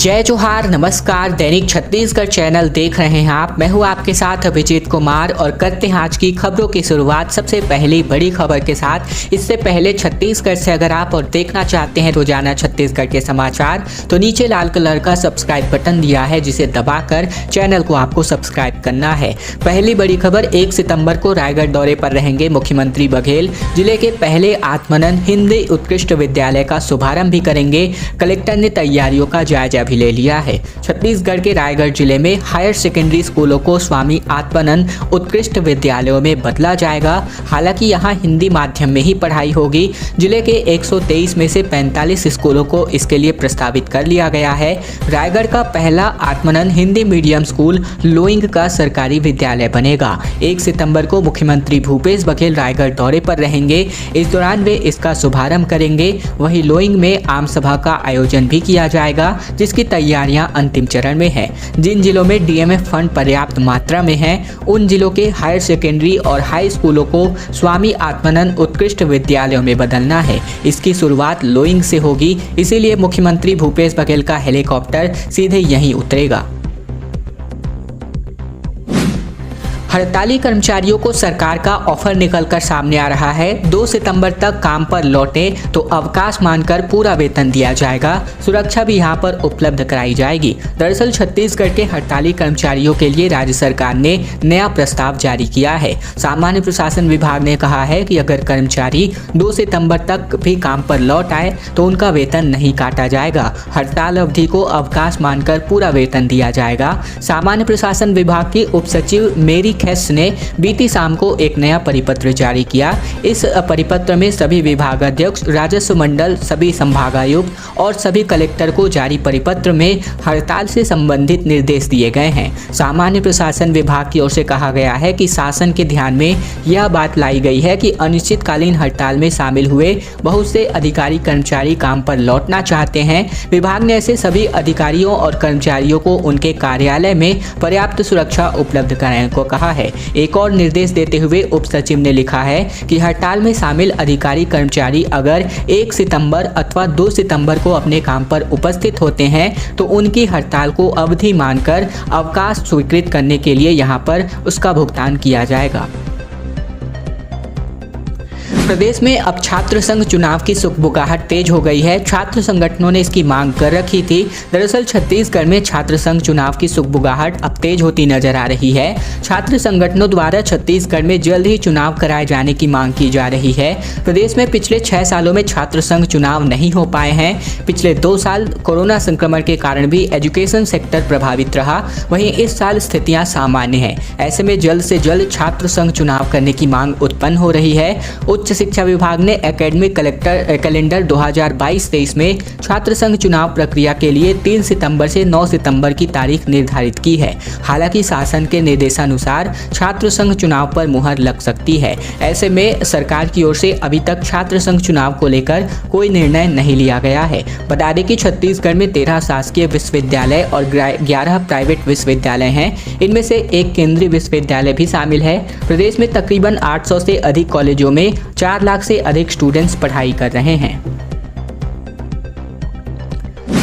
जय जोहार, नमस्कार। दैनिक छत्तीसगढ़ चैनल देख रहे हैं आप। मैं हूं आपके साथ अभिजीत कुमार और करते हैं आज की खबरों की शुरुआत सबसे पहली बड़ी खबर के साथ। इससे पहले छत्तीसगढ़ से अगर आप और देखना चाहते हैं रोजाना छत्तीसगढ़ के समाचार तो नीचे लाल कलर का सब्सक्राइब बटन दिया है जिसे दबाकर चैनल को आपको सब्सक्राइब करना है। पहली बड़ी खबर, 1 सितंबर को रायगढ़ दौरे पर रहेंगे मुख्यमंत्री बघेल। जिले के पहले आत्मानंद हिंदी उत्कृष्ट विद्यालय का शुभारंभ भी करेंगे। कलेक्टर ने तैयारियों का जायजा भी ले लिया है। छत्तीसगढ़ के रायगढ़ जिले में हायर सेकेंडरी स्कूलों को स्वामी आत्मानंद उत्कृष्ट विद्यालयों में बदला जाएगा। हालांकि यहां हिंदी माध्यम में ही पढ़ाई होगी। जिले के 123 में से 45 स्कूलों को इसके लिए प्रस्तावित कर लिया गया है। रायगढ़ का पहला आत्मानंद हिंदी मीडियम स्कूल लोइंग का सरकारी विद्यालय बनेगा। 1 सितंबर को मुख्यमंत्री भूपेश बघेल रायगढ़ दौरे पर रहेंगे। इस दौरान वे इसका शुभारंभ करेंगे। वहीं लोइंग में आम सभा का आयोजन भी किया जाएगा जिसकी तैयारियां अंतिम चरण में है। जिन जिलों में डीएमएफ फंड पर्याप्त मात्रा में है उन जिलों के हायर सेकेंडरी और हाई स्कूलों को स्वामी आत्मानंद उत्कृष्ट विद्यालयों में बदलना है। इसकी शुरुआत लोइंग से होगी, इसीलिए मुख्यमंत्री भूपेश बघेल का हेलीकॉप्टर सीधे यहीं उतरेगा। हड़ताली कर्मचारियों को सरकार का ऑफर निकलकर सामने आ रहा है। 2 सितंबर तक काम पर लौटे तो अवकाश मानकर पूरा वेतन दिया जाएगा। सुरक्षा भी यहां पर उपलब्ध कराई जाएगी। दरअसल छत्तीसगढ़ के हड़ताली कर्मचारियों के लिए राज्य सरकार ने नया प्रस्ताव जारी किया है। सामान्य प्रशासन विभाग ने कहा है कि अगर कर्मचारी 2 सितंबर तक भी काम पर लौट आए तो उनका वेतन नहीं काटा जाएगा। हड़ताल अवधि को अवकाश मानकर पूरा वेतन दिया जाएगा। सामान्य प्रशासन विभाग की उप सचिव मेरी खेस ने बीती शाम को एक नया परिपत्र जारी किया। इस परिपत्र में सभी विभागाध्यक्ष, राजस्व मंडल, सभी संभागायुक्त और सभी कलेक्टर को जारी परिपत्र में हड़ताल से संबंधित निर्देश दिए गए हैं। सामान्य प्रशासन विभाग की ओर से कहा गया है कि शासन के ध्यान में यह बात लाई गई है कि अनिश्चितकालीन हड़ताल में शामिल हुए बहुत से अधिकारी कर्मचारी काम पर लौटना चाहते हैं। विभाग ने ऐसे सभी अधिकारियों और कर्मचारियों को उनके कार्यालय में पर्याप्त सुरक्षा उपलब्ध कराने को कहा है। एक और निर्देश देते हुए उप सचिव ने लिखा है कि हड़ताल में शामिल अधिकारी कर्मचारी अगर 1 सितंबर अथवा 2 सितंबर को अपने काम पर उपस्थित होते हैं तो उनकी हड़ताल को अवधि मानकर अवकाश स्वीकृत करने के लिए यहां पर उसका भुगतान किया जाएगा। प्रदेश में अब छात्र संघ चुनाव की सुगबुगाहट तेज हो गई है। छात्र संगठनों ने इसकी मांग कर रखी थी। दरअसल छत्तीसगढ़ में छात्र संघ चुनाव की सुगबुगाहट अब तेज होती नजर आ रही है। छात्र संगठनों द्वारा छत्तीसगढ़ में जल्द ही चुनाव कराए जाने की मांग की जा रही है। प्रदेश में पिछले 6 सालों में छात्र संघ चुनाव नहीं हो पाए हैं। पिछले 2 साल कोरोना संक्रमण के कारण भी एजुकेशन सेक्टर प्रभावित रहा। वहीं इस साल स्थितियां सामान्य हैं। ऐसे में जल्द से जल्द छात्र संघ चुनाव करने की मांग उत्पन्न हो रही है। उच्च शिक्षा विभाग ने एकेडमिक कैलेंडर 2022-23 में छात्र संघ चुनाव प्रक्रिया के लिए 3 सितंबर से 9 सितंबर की तारीख निर्धारित की है। हालांकि शासन के निर्देशानुसार छात्र संघ चुनाव पर मुहर लग सकती है। ऐसे में सरकार की ओर से अभी तक छात्र संघ चुनाव को लेकर कोई निर्णय नहीं लिया गया है। बता दें कि छत्तीसगढ़ में 13 शासकीय विश्वविद्यालय और 11 प्राइवेट विश्वविद्यालय हैं। इनमें से एक केंद्रीय विश्वविद्यालय भी शामिल है। प्रदेश में तकरीबन 800 से अधिक कॉलेजों में 4 लाख से अधिक स्टूडेंट्स पढ़ाई कर रहे हैं।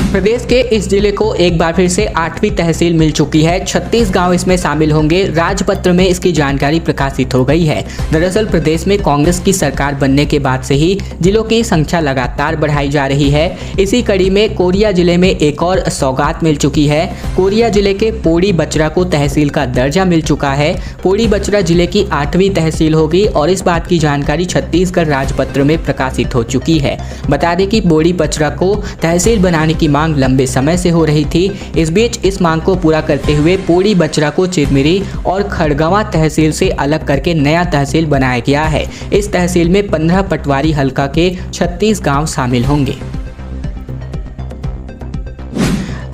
प्रदेश के इस जिले को एक बार फिर से 8वीं तहसील मिल चुकी है। 36 गांव इसमें शामिल होंगे। राजपत्र में इसकी जानकारी प्रकाशित हो गई है। दरअसल प्रदेश में कांग्रेस की सरकार बनने के बाद से ही जिलों की संख्या लगातार बढ़ाई जा रही है। इसी कड़ी में कोरिया जिले में एक और सौगात मिल चुकी है। कोरिया जिले के पोड़ी बचरा को तहसील का दर्जा मिल चुका है। पोड़ी बचरा जिले की 8वीं तहसील होगी और इस बात की जानकारी छत्तीसगढ़ राजपत्र में प्रकाशित हो चुकी है। बता दें कि पोड़ी बचरा को तहसील बनाने की मांग लंबे समय से हो रही थी। इस बीच इस मांग को पूरा करते हुए पोड़ी बचरा को चिरमिरी और खड़गवां तहसील से अलग करके नया तहसील बनाया गया है। इस तहसील में 15 पटवारी हल्का के 36 गांव शामिल होंगे।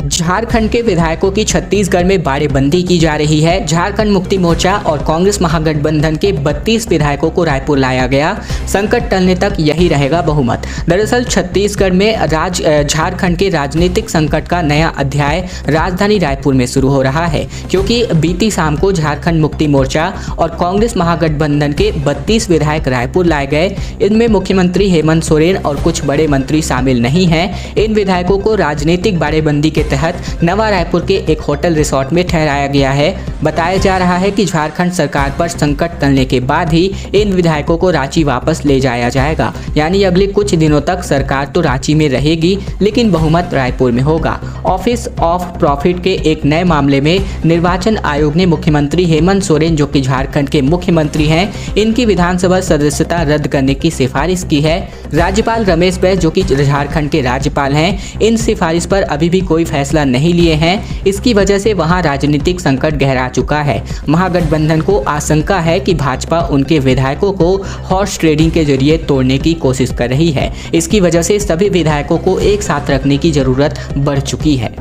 झारखंड के विधायकों की छत्तीसगढ़ में बाड़ेबंदी की जा रही है। झारखंड मुक्ति मोर्चा और कांग्रेस महागठबंधन के 32 विधायकों को रायपुर लाया गया। संकट टलने तक यही रहेगा बहुमत। दरअसल छत्तीसगढ़ में झारखंड के राजनीतिक संकट का नया अध्याय राजधानी रायपुर में शुरू हो रहा है, क्योंकि बीती शाम को झारखंड मुक्ति मोर्चा और कांग्रेस महागठबंधन के 32 विधायक रायपुर लाए गए। इनमें मुख्यमंत्री हेमंत सोरेन और कुछ बड़े मंत्री शामिल नहीं हैं। इन विधायकों को राजनीतिक बाड़ेबंदी के तहत तहत नवा रायपुर के एक होटल रिसोर्ट में ठहराया गया है। बताया जा रहा है कि झारखंड सरकार पर संकट टलने के बाद ही इन विधायकों को रांची वापस ले जाया जाएगा। यानी अगले कुछ दिनों तक सरकार तो रांची में रहेगी, लेकिन बहुमत रायपुर में होगा। ऑफिस ऑफ प्रॉफिट के एक नए मामले में निर्वाचन आयोग ने मुख्यमंत्री हेमंत सोरेन, जो कि झारखंड के मुख्यमंत्री हैं, इनकी विधानसभा सदस्यता रद्द करने की सिफारिश की है। राज्यपाल रमेश बैस, जो कि झारखंड के राज्यपाल हैं, इन सिफारिश पर अभी भी कोई फैसला नहीं लिए हैं। इसकी वजह से वहां राजनीतिक संकट गहरा चुका है। महागठबंधन को आशंका है कि भाजपा उनके विधायकों को हॉर्स ट्रेडिंग के जरिए तोड़ने की कोशिश कर रही है। इसकी वजह से सभी विधायकों को एक साथ रखने की जरूरत बढ़ चुकी है।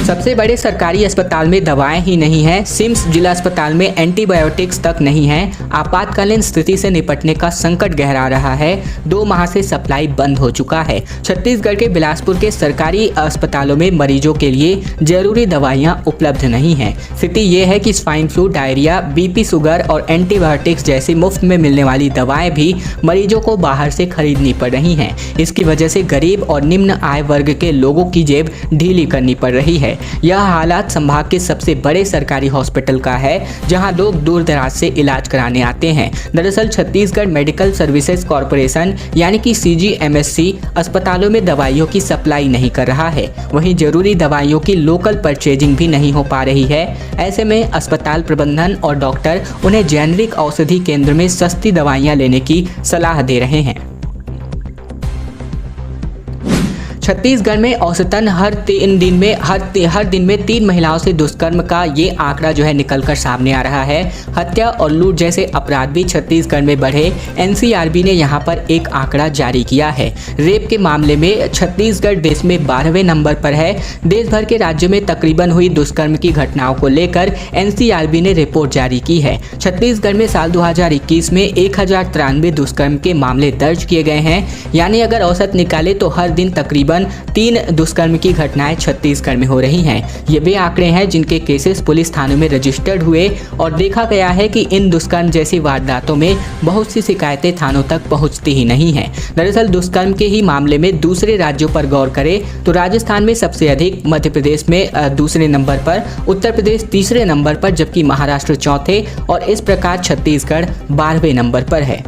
सबसे बड़े सरकारी अस्पताल में दवाएं ही नहीं है, सिम्स जिला अस्पताल में एंटीबायोटिक्स तक नहीं है। आपातकालीन स्थिति से निपटने का संकट गहरा रहा है। 2 माह से सप्लाई बंद हो चुका है। छत्तीसगढ़ के बिलासपुर के सरकारी अस्पतालों में मरीजों के लिए जरूरी दवाइयां उपलब्ध नहीं है। स्थिति ये है कि swine flu, diarrhoea, BP, sugar और एंटीबायोटिक्स जैसी मुफ्त में मिलने वाली दवाएं भी मरीजों को बाहर से खरीदनी पड़ रही हैं। इसकी वजह से गरीब और निम्न आय वर्ग के लोगों की जेब ढीली करनी पड़ रही है। यह हालात संभाग के सबसे बड़े सरकारी हॉस्पिटल का है, जहां लोग दूर दराज से इलाज कराने आते हैं। दरअसल छत्तीसगढ़ मेडिकल सर्विसेज कॉरपोरेशन यानी कि CGMSC अस्पतालों में दवाइयों की सप्लाई नहीं कर रहा है। वहीं जरूरी दवाइयों की लोकल परचेजिंग भी नहीं हो पा रही है। ऐसे में अस्पताल प्रबंधन और डॉक्टर उन्हें जेनरिक औषधि केंद्र में सस्ती दवाइयां लेने की सलाह दे रहे हैं। छत्तीसगढ़ में औसतन हर दिन में 3 महिलाओं से दुष्कर्म का ये आंकड़ा जो है निकलकर सामने आ रहा है। हत्या और लूट जैसे अपराध भी छत्तीसगढ़ में बढ़े। NCRB ने यहाँ पर एक आंकड़ा जारी किया है। रेप के मामले में छत्तीसगढ़ देश में 12वें नंबर पर है। देश भर के राज्यों में तकरीबन हुई दुष्कर्म की घटनाओं को लेकर NCRB ने रिपोर्ट जारी की है। छत्तीसगढ़ में साल 2021 में 1093 दुष्कर्म के मामले दर्ज किए गए हैं। यानी अगर औसत निकाले तो हर दिन तकरीबन 3 दुष्कर्म की घटनाएं छत्तीसगढ़ में हो रही हैं। ये वे आंकड़े हैं जिनके केसेस पुलिस थानों में रजिस्टर्ड हुए और देखा गया है कि इन दुष्कर्म जैसी वारदातों में बहुत सी शिकायतें थानों तक पहुंचती ही नहीं हैं। दरअसल दुष्कर्म के ही मामले में दूसरे राज्यों पर गौर करें तो राजस्थान में सबसे अधिक, मध्य प्रदेश में दूसरे नंबर पर, उत्तर प्रदेश तीसरे नंबर पर, जबकि महाराष्ट्र चौथे और इस प्रकार छत्तीसगढ़ 12वें नंबर पर है।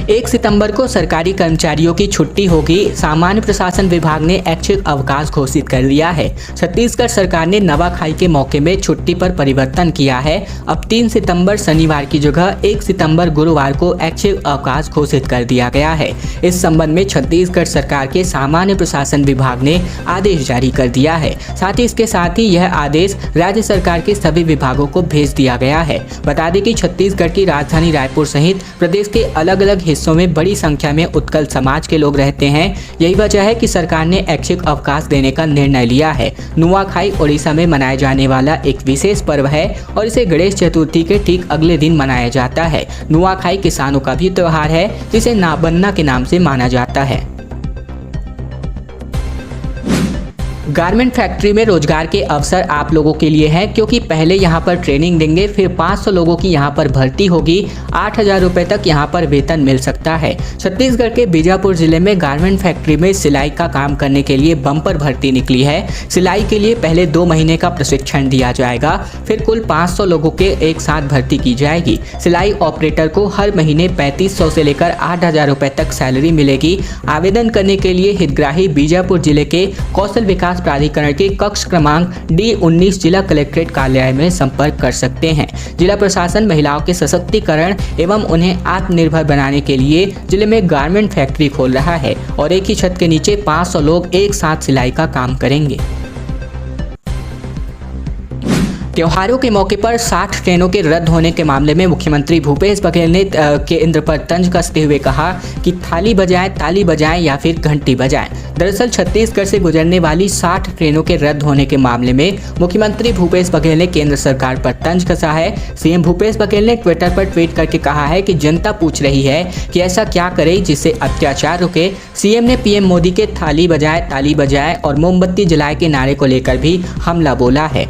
1 सितंबर को सरकारी कर्मचारियों की छुट्टी होगी। सामान्य प्रशासन विभाग ने ऐच्छिक अवकाश घोषित कर दिया है। छत्तीसगढ़ सरकार ने नवाखाई के मौके में छुट्टी पर परिवर्तन किया है। अब 3 सितंबर शनिवार की जगह 1 सितंबर गुरुवार को ऐच्छिक अवकाश घोषित कर दिया गया है। इस संबंध में छत्तीसगढ़ सरकार के सामान्य प्रशासन विभाग ने आदेश जारी कर दिया है। साथ ही इसके साथ ही यह आदेश राज्य सरकार के सभी विभागों को भेज दिया गया है। बता दें कि छत्तीसगढ़ की राजधानी रायपुर सहित प्रदेश के अलग अलग हिस्सों में बड़ी संख्या में उत्कल समाज के लोग रहते हैं। यही वजह है कि सरकार ने ऐच्छिक अवकाश देने का निर्णय लिया है। नुआखाई ओडिशा में मनाया जाने वाला एक विशेष पर्व है और इसे गणेश चतुर्थी के ठीक अगले दिन मनाया जाता है। नुआखाई किसानों का भी त्योहार है, जिसे नाबन्ना के नाम से माना जाता है। गारमेंट फैक्ट्री में रोजगार के अवसर आप लोगों के लिए हैं, क्योंकि पहले यहाँ पर ट्रेनिंग देंगे, फिर 500 लोगों की यहाँ पर भर्ती होगी। 8,000 रुपये तक यहाँ पर वेतन मिल सकता है। छत्तीसगढ़ के बीजापुर जिले में गारमेंट फैक्ट्री में सिलाई का काम करने के लिए बम्पर भर्ती निकली है। सिलाई के लिए पहले 2 महीने का प्रशिक्षण दिया जाएगा, फिर कुल 500 लोगों के एक साथ भर्ती की जाएगी। सिलाई ऑपरेटर को हर महीने 3500 से लेकर 8,000 रुपये तक सैलरी मिलेगी। आवेदन करने के लिए हितग्राही बीजापुर जिले के कौशल विकास प्राधिकरण के कक्ष क्रमांक D19 जिला कलेक्ट्रेट कार्यालय में संपर्क कर सकते हैं। जिला प्रशासन महिलाओं के सशक्तिकरण एवं उन्हें आत्मनिर्भर बनाने के लिए जिले में गारमेंट फैक्ट्री खोल रहा है और एक ही छत के नीचे 500 लोग एक साथ सिलाई का काम करेंगे। त्योहारों के मौके पर 60 ट्रेनों के रद्द होने के मामले में मुख्यमंत्री भूपेश बघेल ने केंद्र पर तंज कसते हुए कहा कि थाली बजाएं, ताली बजाएं या फिर घंटी बजाएं। दरअसल छत्तीसगढ़ से गुजरने वाली 60 ट्रेनों के रद्द होने के मामले में मुख्यमंत्री भूपेश बघेल ने केंद्र सरकार पर तंज कसा है। सीएम भूपेश बघेल ने ट्विटर पर ट्वीट करके कहा है कि जनता पूछ रही है कि ऐसा क्या करे जिससे अत्याचार रुके। सीएम ने पीएम मोदी के थाली बजाए, ताली बजाए और मोमबत्ती जलाए के नारे को लेकर भी हमला बोला है।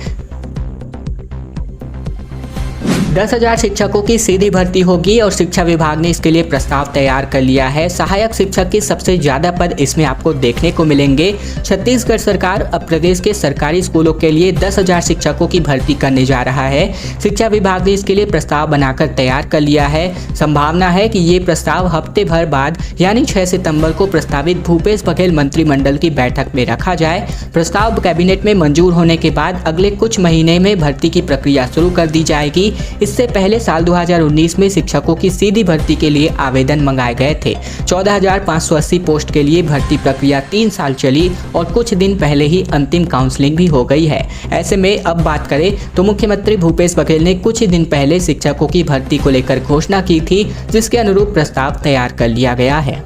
10,000 शिक्षकों की सीधी भर्ती होगी और शिक्षा विभाग ने इसके लिए प्रस्ताव तैयार कर लिया है। सहायक शिक्षक के सबसे ज्यादा पद इसमें आपको देखने को मिलेंगे। छत्तीसगढ़ सरकार अब प्रदेश के सरकारी स्कूलों के लिए 10,000 शिक्षकों की भर्ती करने जा रहा है। शिक्षा विभाग ने इसके लिए प्रस्ताव बनाकर तैयार कर लिया है। संभावना है कि ये प्रस्ताव हफ्ते भर बाद यानी 6 सितंबर को प्रस्तावित भूपेश बघेल मंत्रिमंडल की बैठक में रखा जाए। प्रस्ताव कैबिनेट में मंजूर होने के बाद अगले कुछ महीने में भर्ती की प्रक्रिया शुरू कर दी जाएगी। इससे पहले साल 2019 में शिक्षकों की सीधी भर्ती के लिए आवेदन मंगाए गए थे। 14,580 पोस्ट के लिए भर्ती प्रक्रिया 3 साल चली और कुछ दिन पहले ही अंतिम काउंसलिंग भी हो गई है। ऐसे में अब बात करें तो मुख्यमंत्री भूपेश बघेल ने कुछ ही दिन पहले शिक्षकों की भर्ती को लेकर घोषणा की थी, जिसके अनुरूप प्रस्ताव तैयार कर लिया गया है।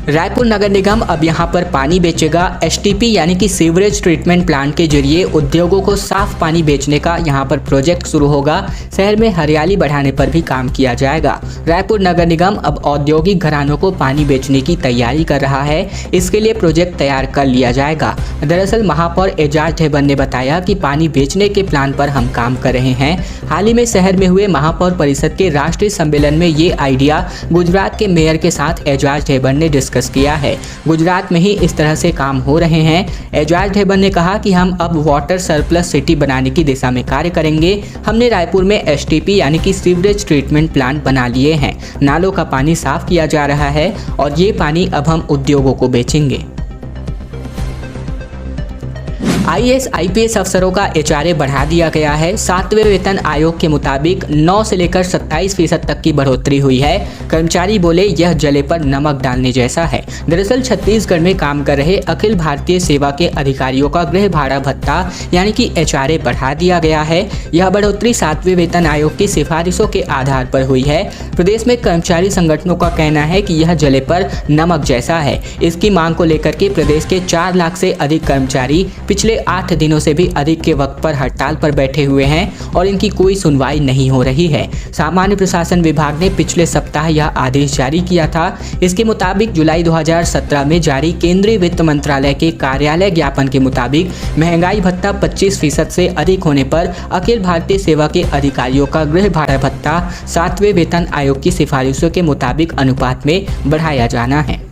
रायपुर नगर निगम अब यहां पर पानी बेचेगा। एसटीपी यानी कि सीवरेज ट्रीटमेंट प्लांट के जरिए उद्योगों को साफ पानी बेचने का यहां पर प्रोजेक्ट शुरू होगा। शहर में हरियाली बढ़ाने पर भी काम किया जाएगा। रायपुर नगर निगम अब औद्योगिक घरानों को पानी बेचने की तैयारी कर रहा है। इसके लिए प्रोजेक्ट तैयार कर लिया जाएगा। दरअसल महापौर एजाज ढेबर ने बताया कि पानी बेचने के प्लान पर हम काम कर रहे हैं। हाल ही में शहर में हुए महापौर परिषद के राष्ट्रीय सम्मेलन में ये आइडिया गुजरात के मेयर के साथ एजाज ढेबर ने डिस्कस किया है। गुजरात में ही इस तरह से काम हो रहे हैं। एजाज ढेबर ने कहा कि हम अब वाटर सरप्लस सिटी बनाने की दिशा में कार्य करेंगे। हमने रायपुर में एसटीपी यानी कि सीवरेज ट्रीटमेंट प्लांट बना लिए हैं। नालों का पानी साफ किया जा रहा है और ये पानी अब हम उद्योगों को बेचेंगे। आईएएस आईपीएस अफसरों का एचआरए बढ़ा दिया गया है। 7वें वेतन आयोग के मुताबिक 9 से लेकर 27% तक की बढ़ोतरी हुई है। कर्मचारी बोले यह जले पर नमक डालने जैसा है। दरअसल छत्तीसगढ़ में काम कर रहे अखिल भारतीय सेवा के अधिकारियों का गृह भाड़ा भत्ता यानी कि एचआरए बढ़ा दिया गया है। यह बढ़ोतरी 7वें वेतन आयोग की सिफारिशों के आधार पर हुई है। प्रदेश में कर्मचारी संगठनों का कहना है कि यह जले पर नमक जैसा है। इसकी मांग को लेकर के प्रदेश के 4 लाख से अधिक कर्मचारी पिछले 8 दिनों से भी अधिक के वक्त पर हड़ताल पर बैठे हुए हैं और इनकी कोई सुनवाई नहीं हो रही है। सामान्य प्रशासन विभाग ने पिछले सप्ताह यह आदेश जारी किया था। इसके मुताबिक जुलाई 2017 में जारी केंद्रीय वित्त मंत्रालय के कार्यालय ज्ञापन के मुताबिक महंगाई भत्ता 25% से अधिक होने पर अखिल भारतीय सेवा के अधिकारियों का गृह भाड़ा भत्ता 7वें वेतन आयोग की सिफारिशों के मुताबिक अनुपात में बढ़ाया जाना है।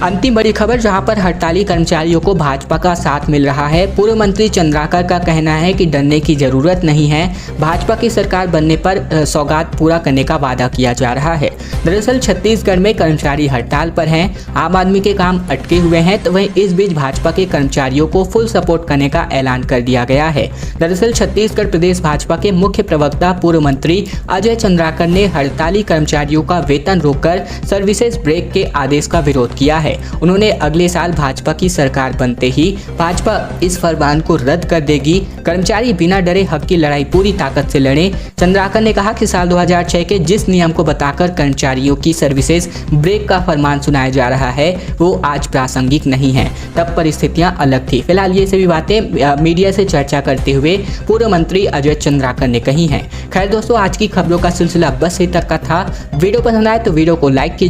अंतिम बड़ी खबर जहां पर हड़ताली कर्मचारियों को भाजपा का साथ मिल रहा है। पूर्व मंत्री चंद्राकर का कहना है कि डरने की जरूरत नहीं है। भाजपा की सरकार बनने पर सौगात पूरा करने का वादा किया जा रहा है। दरअसल छत्तीसगढ़ में कर्मचारी हड़ताल पर हैं। आम आदमी के काम अटके हुए हैं, तो वहीं इस बीच भाजपा के कर्मचारियों को फुल सपोर्ट करने का ऐलान कर दिया गया है। दरअसल छत्तीसगढ़ प्रदेश भाजपा के मुख्य प्रवक्ता पूर्व मंत्री अजय चंद्राकर ने हड़ताली कर्मचारियों का वेतन रोककर सर्विसेज ब्रेक के आदेश का विरोध किया है। उन्होंने अगले साल भाजपा की सरकार बनते ही भाजपा इस फरमान को रद्द कर देगी। कर्मचारी बिना डरे हक की लड़ाई पूरी ताकत से लड़ें। चंद्राकर ने कहा कि साल 2006 के जिस नियम को बताकर कर्मचारियों की सर्विसेज ब्रेक का फरमान सुनाया जा रहा है वो आज प्रासंगिक नहीं है। तब परिस्थितियां अलग थी। फिलहाल ये सभी बातें मीडिया से चर्चा करते हुए पूर्व मंत्री अजय चंद्राकर ने कही हैं। खैर दोस्तों, आज की खबरों का सिलसिला बस यहीं तक का था। वीडियो पसंद आए तो वीडियो को लाइक कीजिए।